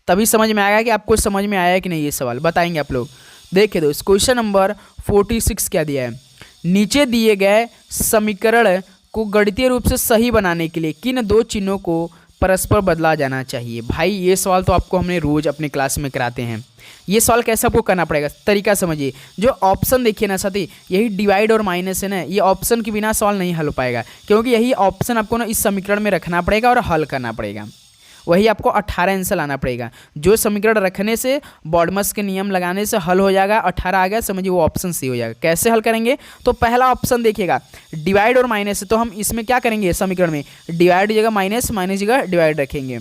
S1: तभी समझ में आएगा कि आपको समझ में आया कि नहीं। ये सवाल बताएंगे आप लोग। देखिए दोस्त क्वेश्चन नंबर 46 क्या दिया है? नीचे दिए गए समीकरण को गणितीय रूप से सही बनाने के लिए किन 2 चिन्हों को परस्पर बदला जाना चाहिए? भाई ये सवाल तो आपको हमने रोज अपने क्लास में कराते हैं। ये सवाल कैसे आपको करना पड़ेगा, तरीका समझिए। जो ऑप्शन देखिए ना साथी, यही डिवाइड और माइनस है ना, ये ऑप्शन के बिना सवाल नहीं हल हो पाएगा, क्योंकि यही ऑप्शन आपको ना इस समीकरण में रखना पड़ेगा और हल करना पड़ेगा। वही आपको 18 आंसर लाना पड़ेगा। जो समीकरण रखने से बॉडमस के नियम लगाने से हल हो जाएगा, 18 आ गया, समझिए वो ऑप्शन सी हो जाएगा। कैसे हल करेंगे? तो पहला ऑप्शन देखिएगा डिवाइड और माइनस, तो हम इसमें क्या करेंगे? समीकरण में डिवाइड जगह माइनस, माइनस जगह डिवाइड रखेंगे।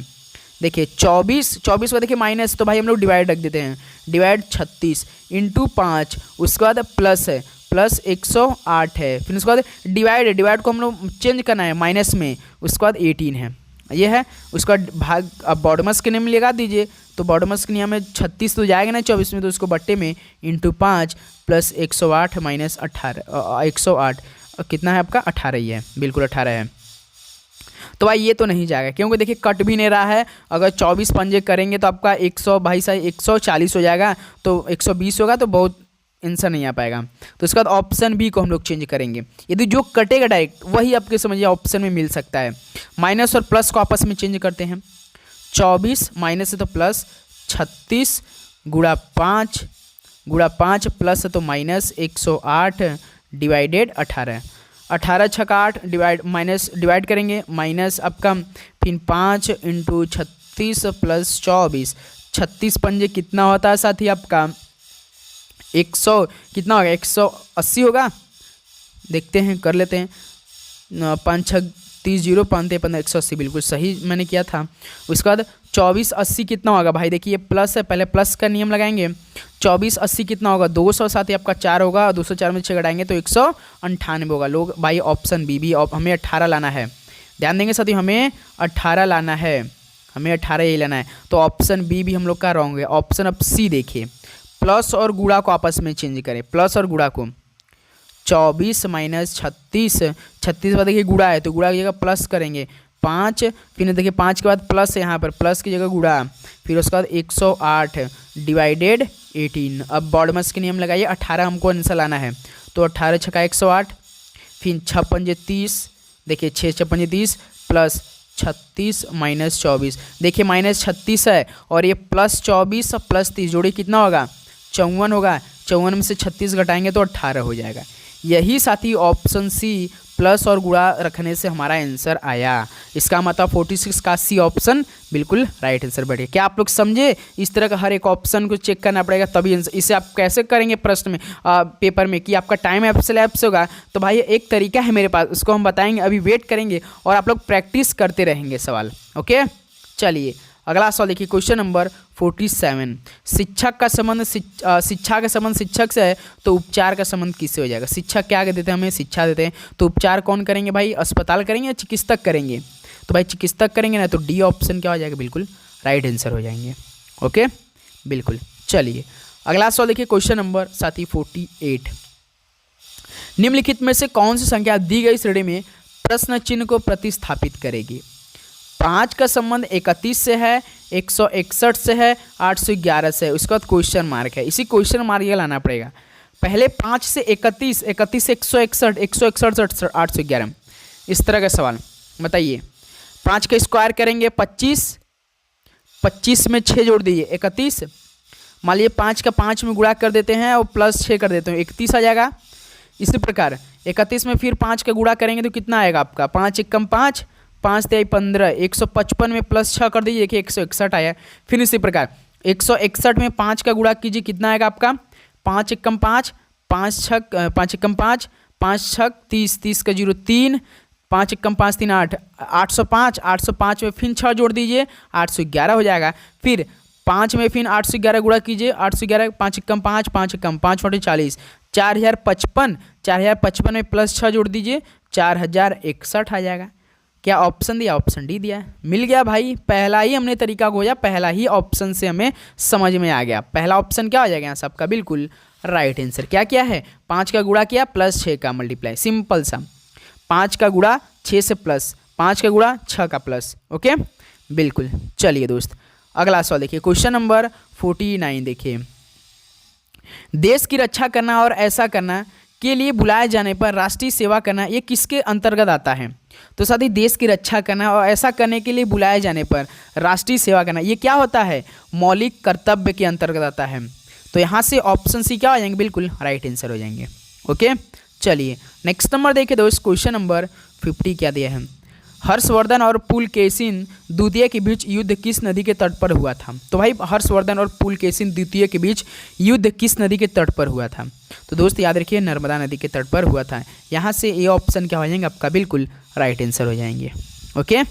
S1: देखिए 24 को देखिए माइनस, तो भाई हम लोग डिवाइड रख देते हैं। डिवाइड 36 इंटू 5, उसके बाद प्लस है, प्लस 108 है। फिर उसके बाद डिवाइड को हम लोग चेंज करना है माइनस में, उसके बाद 18 है, ये है। उसका भाग अब बॉडमस के नियम लगा दीजिए, तो बॉडमस के नियम में 36 तो जाएगा ना 24 में, तो उसको बट्टे में इंटू 5 प्लस 108 माइनस 18 108 कितना है आपका? 18 ही है, बिल्कुल 18 है। तो भाई ये तो नहीं जाएगा, क्योंकि देखिए कट भी नहीं रहा है। अगर 24 पंजे करेंगे तो आपका 100 भाई साहब 140 हो जाएगा, तो 120 होगा, तो बहुत आंसर नहीं आ पाएगा। तो उसके बाद ऑप्शन बी को हम लोग चेंज करेंगे। यदि जो कटेगा डायरेक्ट वही आपके समझिए ऑप्शन में मिल सकता है। माइनस और प्लस को आपस में चेंज करते हैं। 24 माइनस है तो प्लस, 36 गुणा 5 प्लस है तो माइनस 108 डिवाइडेड 18। 18 छक्का 8 डिवाइड करेंगे, माइनस आपका फिर 5 इंटू 36 प्लस 24। 36 पंजे कितना होता है साथी आपका 100 कितना होगा 180 होगा। देखते हैं कर लेते हैं। 5 6 30 0 5 15 180 बिल्कुल सही मैंने किया था। उसके बाद 24 80 कितना होगा भाई देखिए प्लस है, पहले प्लस का नियम लगाएंगे। 24 80 कितना होगा 200 साथ ही आपका 4 होगा, 204 में 6 घटाएंगे तो 198 होगा। लोग भाई ऑप्शन बी भी हमें 18 लाना है, ध्यान देंगे साथी हमें 18 लाना है, हमें 18 यही लाना है। तो ऑप्शन बी भी हम लोग का रॉन्ग है। ऑप्शन अब सी देखिए, प्लस और गुणा को आपस में चेंज करें, प्लस और गुणा को 24 माइनस 36 बाद देखिए गुणा है तो गुणा की जगह प्लस करेंगे 5, फिर देखिए 5 के बाद प्लस है यहाँ पर, प्लस की जगह गुणा, फिर उसके बाद 108 डिवाइडेड 18। अब बॉडमस के नियम लगाइए, 18 हमको आंसर लाना है तो 18 छक्का 108, फिर 6 पंजे 30, देखिए 6 6 पंजे 30 प्लस 36 माइनस 24, देखिए माइनस 36 है और ये प्लस 24 प्लस 30 जोड़ी कितना होगा 54 होगा। 54 में से 36 घटाएंगे तो 18 हो जाएगा। यही साथी ऑप्शन सी प्लस और गुणा रखने से हमारा आंसर आया। इसका मतलब 46 का सी ऑप्शन बिल्कुल राइट आंसर बैठे। क्या आप लोग समझे? इस तरह का हर एक ऑप्शन को चेक करना पड़ेगा तभी आंसर। इसे आप कैसे करेंगे प्रश्न में पेपर में कि आपका टाइम एप्स होगा, तो भाई एक तरीका है मेरे पास, उसको हम बताएंगे, अभी वेट करेंगे और आप लोग प्रैक्टिस करते रहेंगे सवाल। ओके चलिए अगला सवाल देखिए, क्वेश्चन नंबर 47। शिक्षक का संबंध शिक्षा का संबंध शिक्षक से है तो उपचार का संबंध किससे हो जाएगा? शिक्षक क्या देते हैं हमें? शिक्षा देते हैं। तो उपचार कौन करेंगे भाई? अस्पताल करेंगे या चिकित्सक करेंगे? तो भाई चिकित्सक करेंगे ना, तो डी ऑप्शन क्या हो जाएगा? बिल्कुल राइट आंसर हो जाएंगे। ओके बिल्कुल। चलिए अगला सवाल देखिए, क्वेश्चन नंबर 48। निम्नलिखित में से कौन सी संख्या दी गई श्रेणी में प्रश्न चिन्ह को प्रतिस्थापित करेगी? 5 का संबंध 31 से है, 161 से है, 811 से है, उसके बाद क्वेश्चन मार्क है। इसी क्वेश्चन मार्क ये लाना पड़ेगा। पहले 5 से 31, 31 से 161, 161 811, इस तरह का सवाल बताइए। 5 का स्क्वायर करेंगे 25, 25 में 6 जोड़ दीजिए 31। मान लीजिए 5 का 5 में गुणा कर देते हैं और प्लस 6 कर देते हैं, 31 आ जाएगा। इसी प्रकार 31 में फिर 5 का गुणा करेंगे तो कितना आएगा आपका? 5 एकम 5, 5 3 15, 155 में प्लस 6 कर दीजिए, देखिए 161 आया। फिर इसी प्रकार 161 में 5 का गुणा कीजिए, कितना आएगा आपका? 5 एकम 5, 5 एकम 5, 5 छक 30, 30 का 0 3, 5 एकम 5 3 8, 805, 805 में फिर 6 जोड़ दीजिए, 811 हो जाएगा। फिर 5 में फिर 811 गुणा कीजिए, 811, 5 एकम 5, 5 एकम 5 40, 4055, 4055 में प्लस 6 जोड़ दीजिए, 4061 आ जाएगा। क्या ऑप्शन दिया? ऑप्शन डी दिया है। मिल गया भाई, पहला ही हमने तरीका खोजा, पहला ही ऑप्शन से हमें समझ में आ गया। पहला ऑप्शन क्या हो जाएगा यहाँ सबका? बिल्कुल राइट आंसर। क्या क्या है? 5 का गुणा किया प्लस 6 का मल्टीप्लाई, सिंपल सा। 5 का गुणा 6 से प्लस, 5 का गुणा 6 का प्लस। ओके बिल्कुल। चलिए दोस्त अगला सवाल देखिए, क्वेश्चन नंबर 49 देखिए। देश की रक्षा करना और ऐसा करना के लिए बुलाए जाने पर राष्ट्रीय सेवा करना, ये किसके अंतर्गत आता है? तो साथ ही देश की रक्षा करना और ऐसा करने के लिए बुलाए जाने पर राष्ट्रीय सेवा करना, ये क्या होता है? मौलिक कर्तव्य के अंतर्गत आता है। तो यहाँ से ऑप्शन सी क्या हो जाएंगे? बिल्कुल राइट आंसर हो जाएंगे। ओके चलिए नेक्स्ट नंबर देखिए दोस्त, क्वेश्चन नंबर 50 क्या दिया है? हर्षवर्धन और पुलकेशिन द्वितीय के बीच युद्ध किस नदी के तट पर हुआ था? तो भाई हर्षवर्धन और पुलकेशिन द्वितीय के बीच युद्ध किस नदी के तट पर हुआ था? तो दोस्त याद रखिए नर्मदा नदी के तट पर हुआ था। यहाँ से ये ऑप्शन क्या हो जाएंगे आपका? बिल्कुल राइट आंसर हो जाएंगे। ओके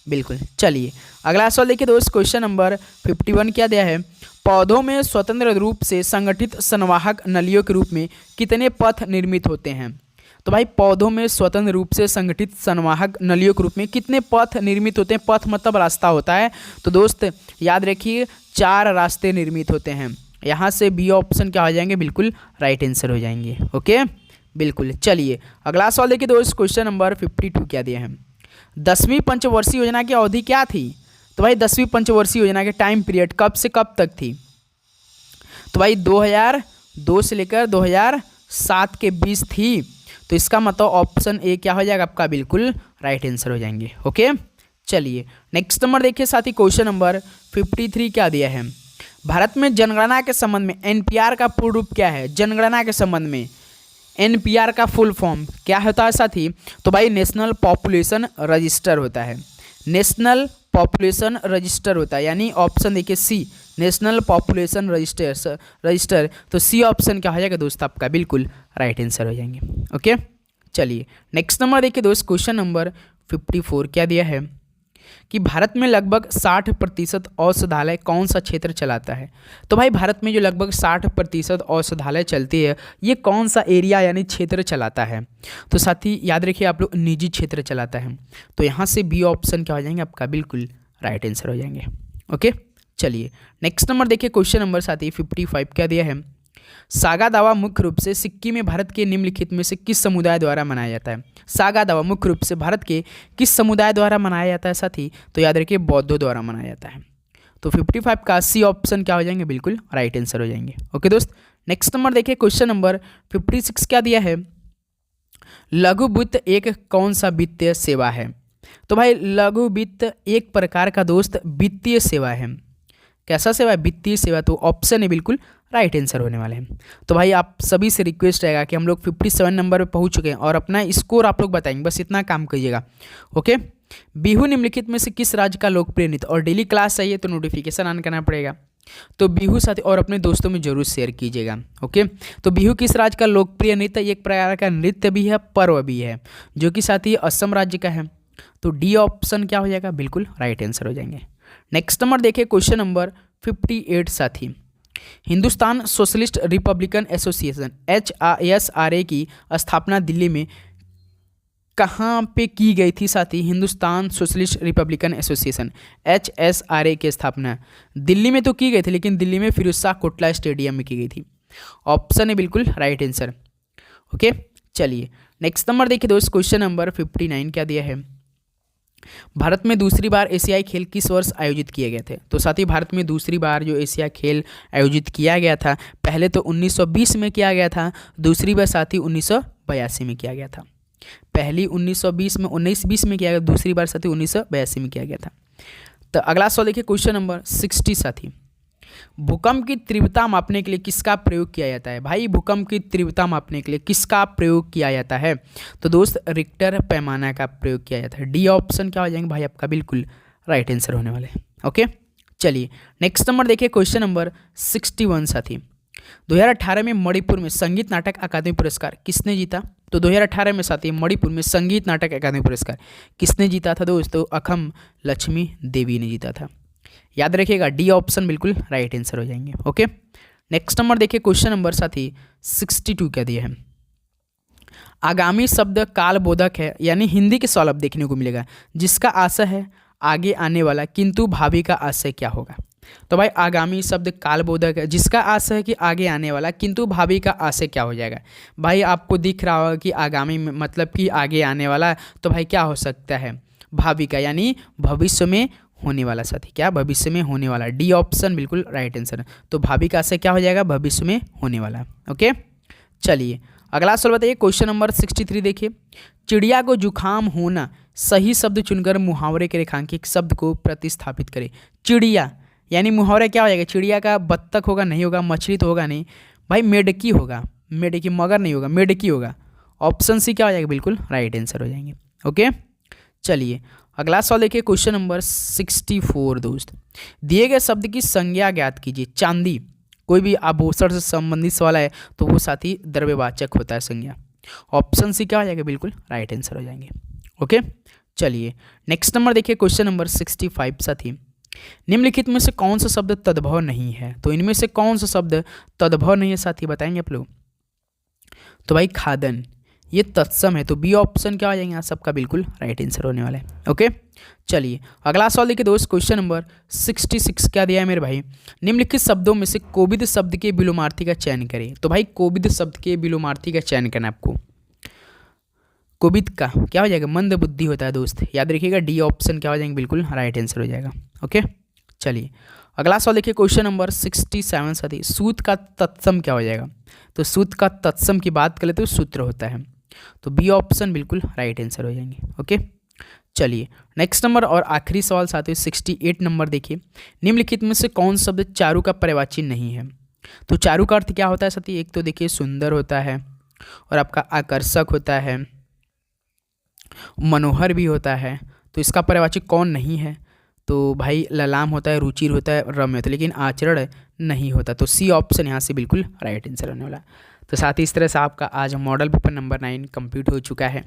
S1: बिल्कुल। चलिए अगला सवाल देखिए दोस्त, क्वेश्चन नंबर 51 क्या दिया है? पौधों में स्वतंत्र रूप से संगठित संवाहक नलियों के रूप में कितने पथ निर्मित होते हैं? तो भाई पौधों में स्वतंत्र रूप से संगठित संवाहक नलियों के रूप में कितने पथ निर्मित होते हैं? पथ मतलब रास्ता होता है। तो दोस्त याद रखिए 4 रास्ते निर्मित होते हैं। यहाँ से बी ऑप्शन क्या हो जाएंगे? बिल्कुल राइट आंसर हो जाएंगे। ओके बिल्कुल। चलिए अगला सवाल देखिए दोस्त, क्वेश्चन नंबर 52 क्या दिया है? 10वीं पंचवर्षीय योजना की अवधि क्या थी? तो भाई 10वीं पंचवर्षीय योजना के टाइम पीरियड कब से कब तक थी? तो भाई 2002 से लेकर 2007 के बीच थी। तो इसका मतलब ऑप्शन ए क्या हो जाएगा आपका, बिल्कुल राइट आंसर हो जाएंगे। ओके, चलिए नेक्स्ट नंबर देखिए साथी, क्वेश्चन नंबर 53 क्या दिया है। भारत में जनगणना के संबंध में एनपीआर का पूर्ण रूप क्या है। जनगणना के संबंध में एनपीआर का फुल फॉर्म क्या होता है साथी, तो भाई नेशनल पॉपुलेशन रजिस्टर होता है। नेशनल पॉपुलेशन रजिस्टर होता है, यानी ऑप्शन देखिए सी, नेशनल पॉपुलेशन रजिस्टर। तो सी ऑप्शन क्या हो जाएगा दोस्त आपका, बिल्कुल राइट आंसर हो जाएंगे। ओके, चलिए नेक्स्ट नंबर देखिए दोस्त, क्वेश्चन नंबर 54 क्या दिया है कि भारत में लगभग 60% औषधालय कौन सा क्षेत्र चलाता है। तो भाई भारत में जो लगभग 60% औषधालय चलती है, ये कौन सा एरिया यानी क्षेत्र चलाता है। तो साथी याद रखिए आप लोग, निजी क्षेत्र चलाता है। तो यहाँ से बी ऑप्शन क्या हो जाएंगे आपका, बिल्कुल राइट आंसर हो जाएंगे। ओके, चलिए नेक्स्ट नंबर देखिए, क्वेश्चन नंबर साथी 55 क्या दिया है। सागा दावा मुख्य रूप से सिक्किम में भारत के निम्नलिखित में से किस समुदाय द्वारा मनाया जाता है। सागा दावा मुख्य रूप से भारत के किस समुदाय द्वारा मनाया जाता है साथी, तो याद रखिए बौद्धों द्वारा मनाया जाता है। तो 55 का सी ऑप्शन क्या हो जाएंगे, बिल्कुल राइट आंसर हो जाएंगे। ओके दोस्त, नेक्स्ट नंबर देखिए, क्वेश्चन नंबर 56 क्या दिया है। लघु वित्त एक कौन सा वित्तीय सेवा है। तो भाई लघु वित्त एक प्रकार का दोस्त वित्तीय सेवा है। कैसा सेवा है, वित्तीय सेवा। तो ऑप्शन है बिल्कुल राइट आंसर होने वाले हैं। तो भाई आप सभी से रिक्वेस्ट रहेगा कि हम लोग 57 नंबर पे पहुंच चुके हैं और अपना स्कोर आप लोग बताएंगे, बस इतना काम कीजिएगा। ओके, बिहू निम्नलिखित में से किस राज्य का लोकप्रिय नृत्य, और डेली क्लास चाहिए तो नोटिफिकेशन ऑन करना पड़ेगा। तो बिहू साथी और अपने दोस्तों में जरूर शेयर कीजिएगा। ओके, तो बिहू किस राज्य का लोकप्रिय नृत्य, एक प्रकार का नृत्य भी है, पर्व भी है, जो कि साथी असम राज्य का है। तो डी ऑप्शन क्या हो जाएगा, बिल्कुल राइट आंसर हो जाएंगे। नेक्स्ट नंबर देखिए, क्वेश्चन नंबर 58 साथी, Hindustan socialist Republican association HSRA की स्थापना दिल्ली में कहाँ पे की गई थी साथी। Hindustan socialist Republican association HSRA की स्थापना दिल्ली में तो की गई थी, लेकिन दिल्ली में फिरोज शाह कोटला स्टेडियम में की गई थी। ऑप्शन है बिल्कुल राइट आंसर। ओके, चलिए नेक्स्ट नंबर देखिए दोस्त, क्वेश्चन नंबर 59 क्या दिया है। भारत में दूसरी बार एशियाई खेल किस वर्ष आयोजित किए गए थे। तो साथ ही भारत में दूसरी बार जो एशिया खेल आयोजित किया गया था, पहले तो 1920 में किया गया था, दूसरी बार साथ ही 1982 में किया गया था। पहली 1920 में 1920 में किया गया, दूसरी बार साथ ही 1982 में किया गया था। तो अगला सवाल देखिए, क्वेश्चन नंबर 60 साथी, भूकंप की तीव्रता मापने के लिए किसका प्रयोग किया जाता है। भाई भूकंप की तीव्रता मापने के लिए किसका प्रयोग किया जाता है। तो दोस्त रिक्टर पैमाना का प्रयोग किया जाता है। डी ऑप्शन क्या हो जाएंगे भाई आपका, बिल्कुल राइट आंसर होने वाले हैं। ओके, चलिए नेक्स्ट नंबर देखिए, क्वेश्चन नंबर 61 साथी, 2018 में मणिपुर में संगीत नाटक अकादमी पुरस्कार किसने जीता। तो 2018 में साथी मणिपुर में संगीत नाटक अकादमी पुरस्कार किसने जीता था दोस्तों, अखम लक्ष्मी देवी ने जीता था। याद रखिएगा डी ऑप्शन बिल्कुल राइट आंसर हो जाएंगे। ओके, नेक्स्ट नंबर देखिए, क्वेश्चन नंबर साथी 62 क्या दिया है। आगामी शब्द कालबोधक है, यानी हिंदी के सवाल अब देखने को मिलेगा, जिसका आशय है आगे आने वाला, किंतु भावी का आशय क्या होगा। तो भाई आगामी शब्द कालबोधक है, जिसका आशय है कि आगे आने वाला, किंतु भावी का आशय क्या हो जाएगा। भाई आपको दिख रहा होगा कि आगामी मतलब कि आगे आने वाला, तो भाई क्या हो सकता है, भावी का, यानी भविष्य में होने वाला साथी, क्या भविष्य में होने वाला। डी ऑप्शन बिल्कुल राइट आंसर। तो भावी का आशय क्या हो जाएगा, भविष्य में होने वाला। ओके, चलिए अगला सवाल बताइए, क्वेश्चन नंबर 63 देखिए, चिड़िया को जुकाम होना सही शब्द चुनकर मुहावरे के रेखांकित शब्द को प्रतिस्थापित करें। चिड़िया यानी मुहावरा क्या हो जाएगा, चिड़िया का बत्तख होगा, नहीं होगा, मछली तो होगा नहीं भाई, मेढकी होगा, मेढकी, मगर नहीं होगा, मेढकी होगा। ऑप्शन सी क्या हो जाएगा, बिल्कुल राइट आंसर हो जाएंगे। ओके, चलिए अगला सवाल देखिए, क्वेश्चन नंबर 64 दोस्त, दिए गए शब्द की संज्ञा ज्ञात कीजिए। चांदी, कोई भी आभूषण से संबंधित सवाल है तो वो साथी द्रव्यवाचक होता है संज्ञा। ऑप्शन सी क्या हो जाएगा, बिल्कुल राइट आंसर हो जाएंगे। ओके, चलिए नेक्स्ट नंबर देखिए, क्वेश्चन नंबर 65 साथी, निम्नलिखित में से कौन सा शब्द तद्भव नहीं है। तो इनमें से कौन सा शब्द तद्भव नहीं है साथी, बताएंगे आप लोग। तो भाई खादन, ये तत्सम है, तो बी ऑप्शन क्या हो जाएंगे, सबका बिल्कुल राइट आंसर होने वाला है। ओके, चलिए अगला सवाल देखिए दोस्त, क्वेश्चन नंबर 66 क्या दिया है मेरे भाई, निम्नलिखित शब्दों में से कोविद शब्द के विलोमार्थी का चयन करें। तो भाई कोविद शब्द के विलोमार्थी का चयन करना आपको। कोविद का क्या हो जाएगा, मंद बुद्धि होता है दोस्त, याद रखिएगा डी ऑप्शन क्या हो जाएंगे, बिल्कुल राइट आंसर हो जाएगा। ओके, चलिए अगला सवाल देखिए, क्वेश्चन नंबर 67 साथी, सूत का तत्सम क्या हो जाएगा। तो सूत्र का तत्सम की बात करें तो सूत्र होता है। तो बी ऑप्शन बिल्कुल राइट आंसर हो जाएंगे। ओके, चलिए नेक्स्ट नंबर और आखिरी सवाल साथियों 68 नंबर देखिए। निम्नलिखित में से कौन शब्द चारु का पर्यायवाची नहीं है? तो चारु का अर्थ क्या होता है साथी? एक तो देखिए सुंदर होता है और आपका आकर्षक होता है, मनोहर भी होता है। तो इसका पर्यायवाची कौन नहीं है? तो भाई ललाम होता है, रुचिर होता है, रम्य होता है, लेकिन आचरण नहीं होता। तो सी ऑप्शन यहाँ से बिल्कुल राइट आंसर होने वाला है। तो साथ ही इस तरह से आपका आज मॉडल पेपर नंबर 9 कंप्लीट हो चुका है।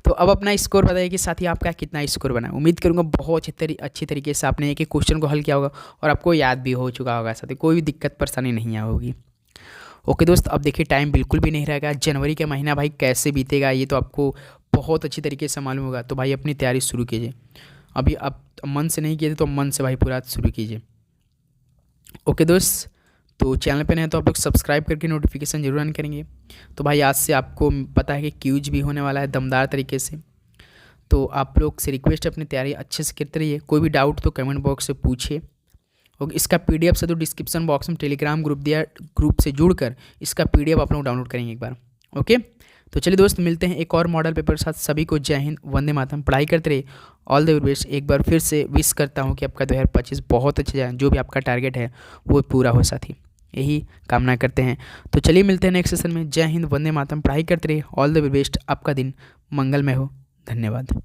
S1: तो अब अपना स्कोर बताइए कि साथी आपका कितना स्कोर बना। उम्मीद करूँगा बहुत अच्छी तरीके से आपने एक एक क्वेश्चन को हल किया होगा और आपको याद भी हो चुका होगा साथी, कोई भी दिक्कत परेशानी नहीं होगी। ओके दोस्त, अब देखिए टाइम बिल्कुल भी नहीं रहेगा। जनवरी का महीना भाई कैसे बीतेगा ये तो आपको बहुत अच्छी तरीके से मालूम होगा। तो भाई अपनी तैयारी शुरू कीजिए। अभी आप मन से नहीं किए थे तो मन से भाई पूरा शुरू कीजिए। ओके दोस्त, तो चैनल पे नहीं तो आप लोग सब्सक्राइब करके नोटिफिकेशन जरूर ऑन करेंगे। तो भाई आज से आपको पता है कि क्यूज भी होने वाला है दमदार तरीके से। तो आप लोग से रिक्वेस्ट है अपनी तैयारी अच्छे से करते रहिए। कोई भी डाउट तो कमेंट बॉक्स से पूछिए। और इसका पीडीएफ से तो डिस्क्रिप्शन बॉक्स में टेलीग्राम ग्रुप दिया, ग्रुप से जुड़कर इसका पीडीएफ आप लोग डाउनलोड करेंगे एक बार। ओके, तो चलिए दोस्त मिलते हैं एक और मॉडल पेपर के साथ। सभी को जय हिंद, वंदे मातरम, पढ़ाई करते रहिए। All the best. एक बार फिर से विश करता हूँ कि आपका 2025 बहुत अच्छा जाए, जो भी आपका टारगेट है वो पूरा हो साथी, यही कामना करते हैं। तो चलिए मिलते हैं नेक्स्ट सेशन में। जय हिंद, वंदे मातरम, पढ़ाई करते रहिए। ऑल द बेस्ट, आपका दिन मंगलमय हो। धन्यवाद।